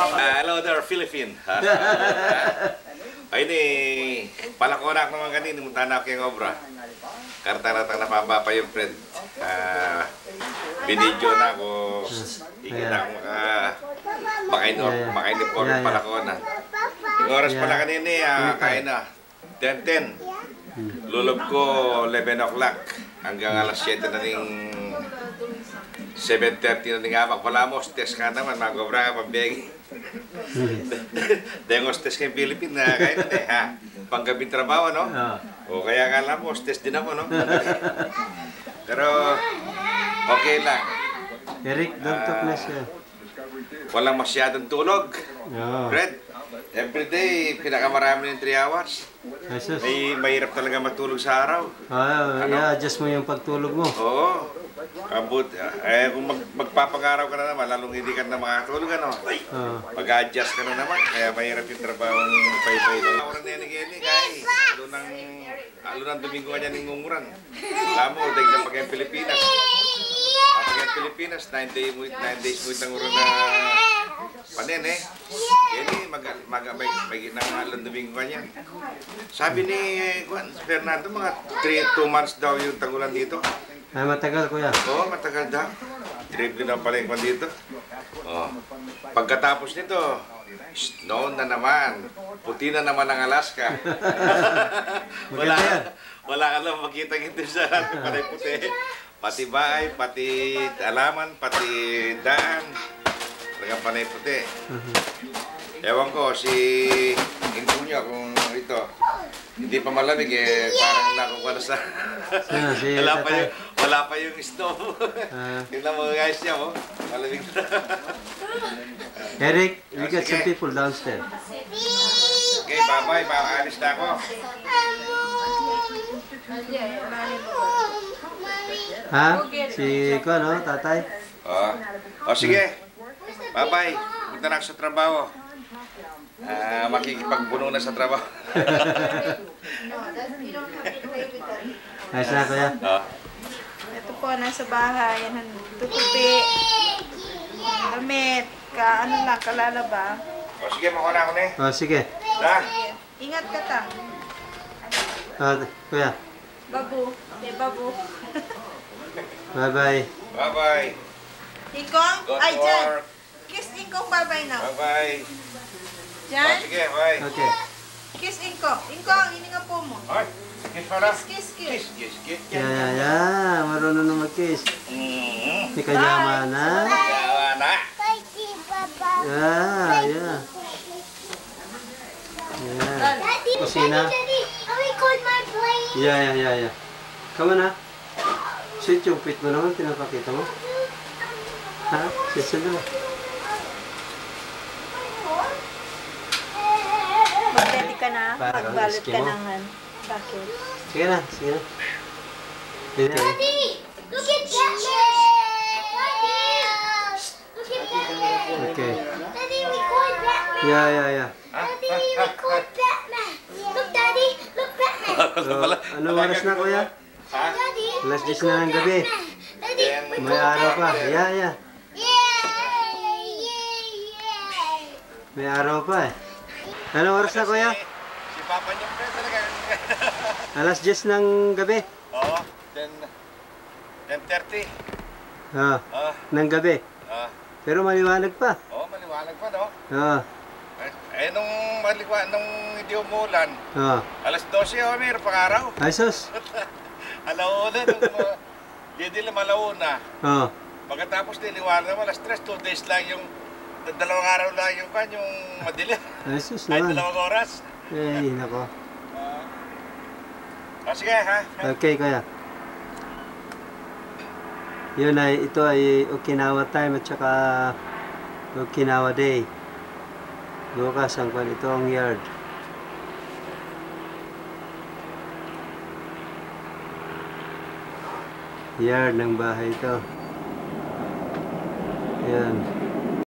Hello there, Philippine. Ay ni, palakonak naman kanina, munta na ako yung obra. Karta-ratang napapapa yung friend. Binidyo na ako. Hindi na ako makainipor yung palakonan. Yung oras pala kanina, kain na. 10:10. Lulog ko 11 o'clock. Hanggang alas 7 na ning 7:30 na ning amak. Wala mo, test ka naman, mag-obra ka, pambegi. Dahil hostes kay Philippine na kayo nun ha? Panggabing trabaho, no? O kaya akala mo, hostes din ako, no? Pero, okay lang. Eric, don't talk na siya. Walang masyadong tulog. Fred, everyday, pinakamarami ng 3 hours. Mahirap talaga matulog sa araw. I-adjust mo yung pagtulog mo. Oo. Kung magpapangaraw ka na naman, lalong hindi ka na makatulog, ano? Mag-adjust ka na naman, kaya mahirap yung trabaho ng pay-pay. Orang na yan ni Kenny, kaya alo ng Domingo ka niya ng ngunguran. Alam mo, dahil na pag-yung Pilipinas. Pag-yung Pilipinas, 9 days mo itang uran na panin, eh. Kenny, may ginang Domingo ka niya. Sabi ni Fernando, mga 2 months daw yung tangulan dito. Ay, matagal, kuya. Oo, matagal daw. Trip din ang palengkwan dito. Pagkatapos nito, snow na naman. Puti na naman ang Alaska. Wala ka lang makita ito sa panay puti. Pati bahay, pati alaman, pati daan. Talagang panay puti. Ewan ko, si Intunyo, kung ito, hindi pa malamig eh, parang nakukuha na sa... wala pa yung stove. Tingnan mo guys niya, oh. Malamig na. Eric, we got some people downstairs. Okay, bye-bye. Maalis na ako. Ha? Si ko, no? Tatay? O sige. Bye-bye. Punta na ako sa trabaho. Makikipagbuno na sa trabaho. Ayos na, kuya. Ito po, nasa bahay. Yan, tutupi. Damit. Ano lang, kalalaba. O sige, makuha na ako na eh. Sige. Ingat ka ta. Kuya. Babu. Babu. Bye-bye. Bye-bye. Ikong? Ay, dyan. Kiss Ingkong, bye-bye now. Bye-bye. Dyan? Sige, bye. Okay. Kiss Ingkong. Ingkong, hininga po mo. Ay, kiss para. Kiss. Yeah. Marunong na mag-kiss. Hindi ka yaman, ha? Yaman, ha? Yeah. Kusina. Yeah. Come on, ha? Sweet yung pit mo naman, pinapakita mo. Ha? Sweet na. Mag-ready ka na. Magbalot ka ng bakit. Sige na. Daddy, look at Batman! Look at Batman! Okay. Daddy, we caught Batman! Yeah. Daddy, we caught Batman! Look, Daddy, look, Batman! Anong oras na, kuya? Daddy, Alas 10 na ng gabi. Daddy, we May araw pa. Yeah. May araw pa eh. Anong oras na, kuya? Si Papa niyo talaga. Alas 10 ng gabi. Oo, 10:30. Ng gabi. Pero maliwanag pa. Oo, maliwanag pa, no? Nung hindi umulan, alas 12, mayroon pang araw. Ay, sus. Alauna, hindi malauna. Pagkatapos niliwanag naman, alas 3, 2 days lang yung, 2 araw lang yung madilim. Ay, sus Ay, naman. 2 oras. Ay, nako. Sige, ha? Okay, kuya. Ito ay Okinawa time at saka Okinawa day. Bukas ang ito ang yard. Yard ng bahay ito. Ayan.